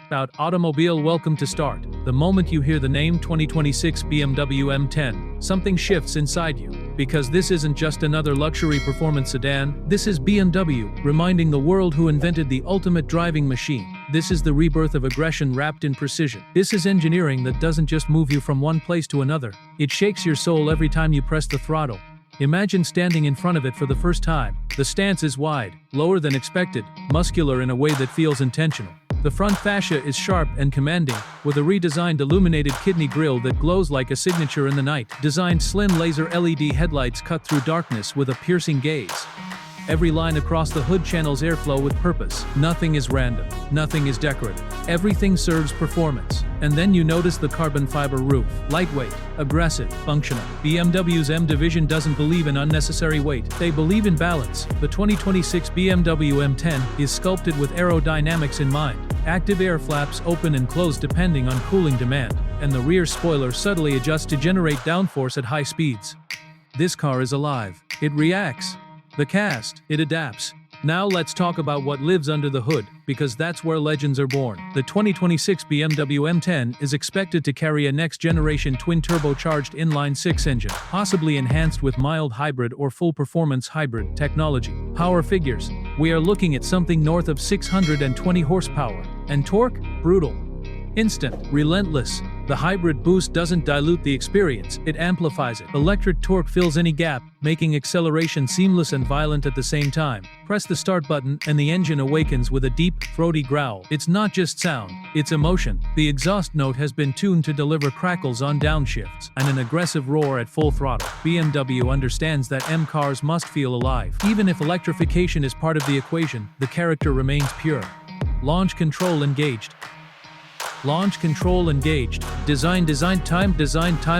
checked out automobile. Welcome to start. The moment you hear the name 2026 BMW M10, something shifts inside you. Because this isn't just another luxury performance sedan, this is BMW, reminding the world who invented the ultimate driving machine. This is the rebirth of aggression wrapped in precision. This is engineering that doesn't just move you from one place to another. It shakes your soul every time you press the throttle. Imagine standing in front of it for the first time. The stance is wide, lower than expected, muscular in a way that feels intentional. The front fascia is sharp and commanding, with a redesigned illuminated kidney grille that glows like a signature in the night. Designed slim laser LED headlights cut through darkness with a piercing gaze. Every line across the hood channels airflow with purpose. Nothing is random. Nothing is decorative. Everything serves performance. And then you notice the carbon fiber roof. Lightweight, aggressive, functional. BMW's M division doesn't believe in unnecessary weight. They believe in balance. The 2026 BMW M10 is sculpted with aerodynamics in mind. Active air flaps open and close depending on cooling demand, and the rear spoiler subtly adjusts to generate downforce at high speeds. This car is alive. It reacts. The cast, it adapts. Now let's talk about what lives under the hood, because that's where legends are born. The 2026 BMW M10 is expected to carry a next-generation twin-turbocharged inline-six engine, possibly enhanced with mild hybrid or full-performance hybrid technology. Power figures: we are looking at something north of 620 horsepower. And torque? Brutal. Instant. Relentless. The hybrid boost doesn't dilute the experience, it amplifies it. Electric torque fills any gap, making acceleration seamless and violent at the same time. Press the start button and the engine awakens with a deep, throaty growl. It's not just sound, it's emotion. The exhaust note has been tuned to deliver crackles on downshifts and an aggressive roar at full throttle. BMW understands that M cars must feel alive. Even if electrification is part of the equation, the character remains pure. Launch control engaged. Launch control engaged. Design time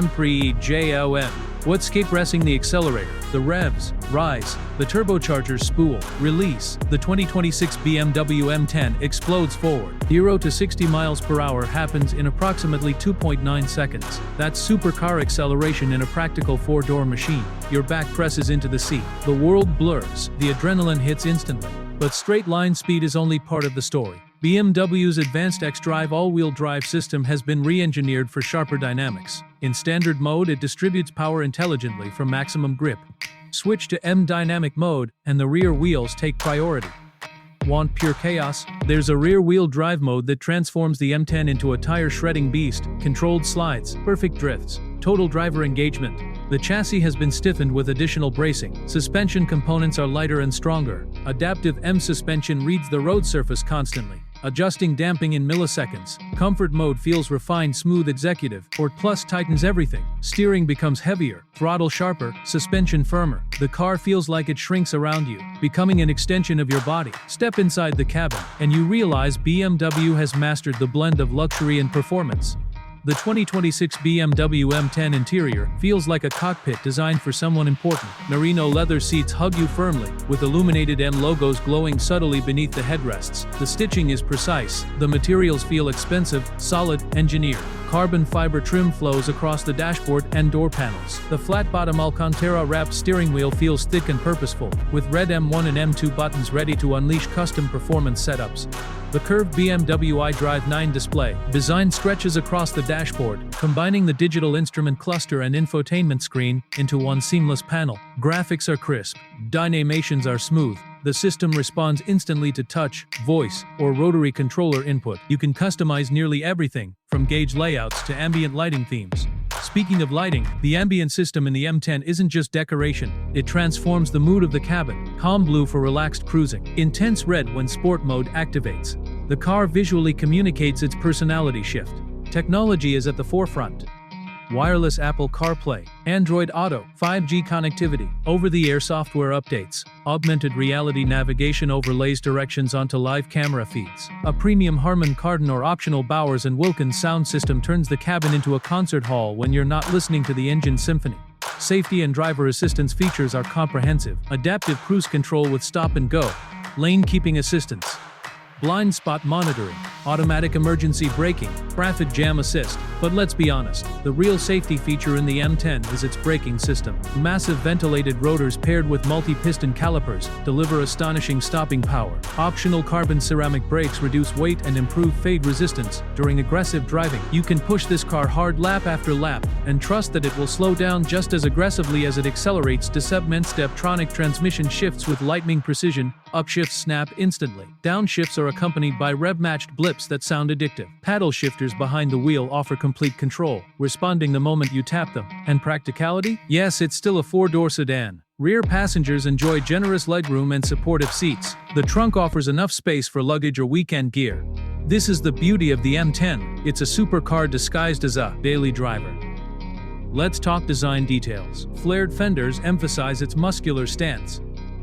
pre-JOM. What's pressing the accelerator? The revs rise. The turbochargers spool. Release. The 2026 BMW M10 explodes forward. 0 to 60 miles per hour happens in approximately 2.9 seconds. That's supercar acceleration in a practical four-door machine. Your back presses into the seat. The world blurs. The adrenaline hits instantly. But straight-line speed is only part of the story. BMW's advanced xDrive all-wheel drive system has been re-engineered for sharper dynamics. In standard mode, it distributes power intelligently for maximum grip. Switch to M dynamic mode, and the rear wheels take priority. Want pure chaos? There's a rear-wheel drive mode that transforms the M10 into a tire-shredding beast. Controlled slides, perfect drifts, total driver engagement. The chassis has been stiffened with additional bracing. Suspension components are lighter and stronger. Adaptive M suspension reads the road surface constantly, adjusting damping in milliseconds. Comfort mode feels refined, smooth, executive. Sport Plus tightens everything. Steering becomes heavier, throttle sharper, suspension firmer. The car feels like it shrinks around you, becoming an extension of your body. Step inside the cabin, and you realize BMW has mastered the blend of luxury and performance. The 2026 BMW M10 interior feels like a cockpit designed for someone important. Merino leather seats hug you firmly, with illuminated M logos glowing subtly beneath the headrests. The stitching is precise. The materials feel expensive, solid, engineered. Carbon fiber trim flows across the dashboard and door panels. The flat-bottom Alcantara-wrapped steering wheel feels thick and purposeful, with red M1 and M2 buttons ready to unleash custom performance setups. The curved BMW iDrive 9 display design stretches across the dashboard, combining the digital instrument cluster and infotainment screen into one seamless panel. Graphics are crisp, dynametions are smooth. The system responds instantly to touch, voice, or rotary controller input. You can customize nearly everything, from gauge layouts to ambient lighting themes. Speaking of lighting, the ambient system in the M10 isn't just decoration, it transforms the mood of the cabin. Calm blue for relaxed cruising, intense red when sport mode activates. The car visually communicates its personality shift. Technology is at the forefront. Wireless Apple CarPlay, Android Auto, 5G connectivity, over-the-air software updates, augmented reality navigation overlays directions onto live camera feeds. A premium Harman Kardon or optional Bowers & Wilkins sound system turns the cabin into a concert hall when you're not listening to the engine symphony. Safety and driver assistance features are comprehensive. Adaptive cruise control with stop and go, lane keeping assistance. blind spot monitoring, automatic emergency braking, traffic jam assist. But let's be honest, the real safety feature in the M10 is its braking system. Massive ventilated rotors paired with multi-piston calipers deliver astonishing stopping power. Optional carbon ceramic brakes reduce weight and improve fade resistance during aggressive driving. You can push this car hard lap after lap and trust that it will slow down just as aggressively as it accelerates. The Steptronic transmission shifts with lightning precision. Upshifts snap instantly. Downshifts are accompanied by rev-matched blips that sound addictive. Paddle shifters behind the wheel offer complete control, responding the moment you tap them. And practicality? Yes, it's still a four-door sedan. Rear passengers enjoy generous legroom and supportive seats. The trunk offers enough space for luggage or weekend gear. This is the beauty of the M10. It's a supercar disguised as a daily driver. Let's talk design details. Flared fenders emphasize its muscular stance.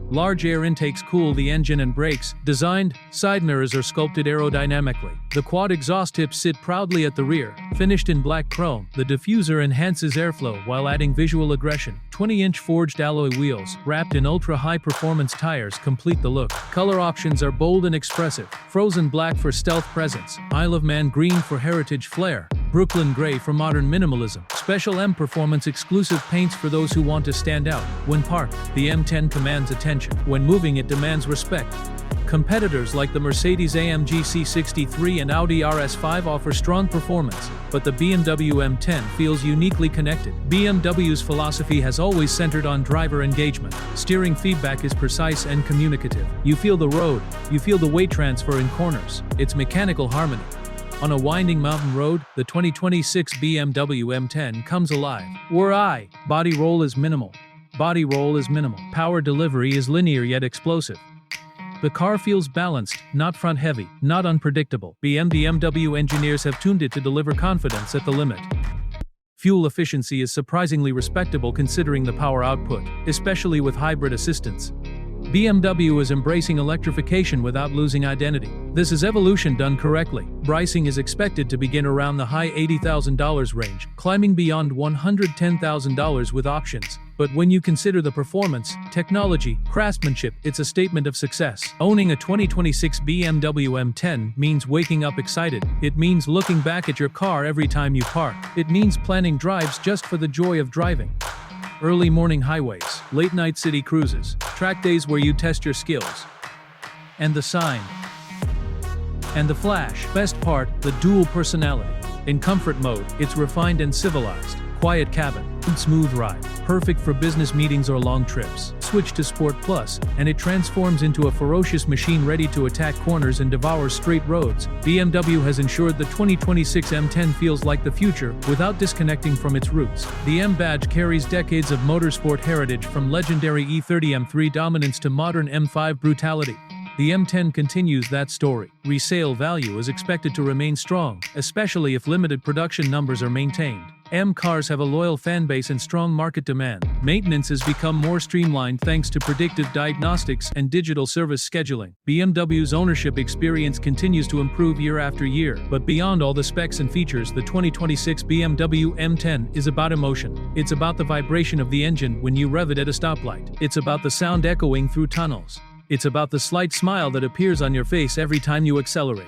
Large air intakes cool the engine and brakes. Designed, side mirrors are sculpted aerodynamically. The quad exhaust tips sit proudly at the rear. Finished in black chrome, the diffuser enhances airflow while adding visual aggression. 20-inch forged alloy wheels, wrapped in ultra-high performance tires, complete the look. Color options are bold and expressive. Frozen black for stealth presence. Isle of Man green for heritage flair. Brooklyn gray for modern minimalism. Special M Performance exclusive paints for those who want to stand out. When parked, the M10 commands attention. When moving, it demands respect. Competitors like the Mercedes-AMG C63 and Audi RS5 offer strong performance, but the BMW M10 feels uniquely connected. BMW's philosophy has always centered on driver engagement. Steering feedback is precise and communicative. You feel the road, you feel the weight transfer in corners. It's mechanical harmony. On a winding mountain road, the 2026 BMW M10 comes alive. Body roll is minimal. Power delivery is linear yet explosive. The car feels balanced, not front-heavy, not unpredictable. BMW engineers have tuned it to deliver confidence at the limit. Fuel efficiency is surprisingly respectable considering the power output, especially with hybrid assistance. BMW is embracing electrification without losing identity. This is evolution done correctly. Pricing is expected to begin around the high $80,000 range, climbing beyond $110,000 with options. But when you consider the performance, technology, craftsmanship, it's a statement of success. Owning a 2026 BMW M10 means waking up excited. It means looking back at your car every time you park. It means planning drives just for the joy of driving. Early morning highways, late night city cruises, track days where you test your skills. And the sign. And the flash. Best part, the dual personality. In comfort mode, it's refined and civilized. Quiet cabin, smooth ride, perfect for business meetings or long trips. Switch to Sport Plus, and it transforms into a ferocious machine ready to attack corners and devour straight roads. BMW has ensured the 2026 M10 feels like the future without disconnecting from its roots. The M badge carries decades of motorsport heritage, from legendary E30 M3 dominance to modern M5 brutality. The M10 continues that story. Resale value is expected to remain strong, especially if limited production numbers are maintained. M cars have a loyal fanbase and strong market demand. Maintenance has become more streamlined thanks to predictive diagnostics and digital service scheduling. BMW's ownership experience continues to improve year after year. But beyond all the specs and features, the 2026 BMW M10 is about emotion. It's about the vibration of the engine when you rev it at a stoplight. It's about the sound echoing through tunnels. It's about the slight smile that appears on your face every time you accelerate.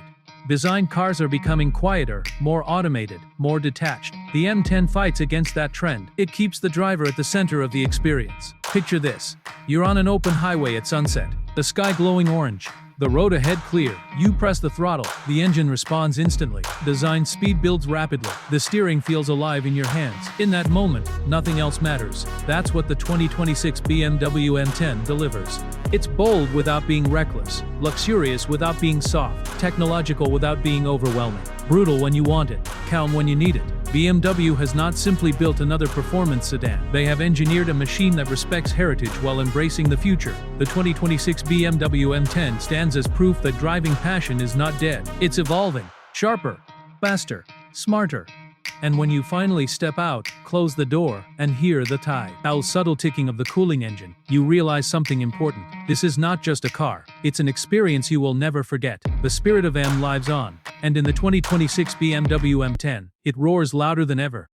Designed cars are becoming quieter, more automated, more detached. The M10 fights against that trend. It keeps the driver at the center of the experience. Picture this. You're on an open highway at sunset. The sky glowing orange. The road ahead clear. You press the throttle. The engine responds instantly. Design speed builds rapidly. The steering feels alive in your hands. In that moment, nothing else matters. That's what the 2026 BMW M10 delivers. It's bold without being reckless, luxurious without being soft, technological without being overwhelming, brutal when you want it, calm when you need it. BMW has not simply built another performance sedan. They have engineered a machine that respects heritage while embracing the future. The 2026 BMW M10 stands as proof that driving passion is not dead. It's evolving, sharper, faster, smarter. And when you finally step out, close the door, and hear the subtle ticking of the cooling engine, you realize something important. This is not just a car. It's an experience you will never forget. The spirit of M lives on. And in the 2026 BMW M10, it roars louder than ever.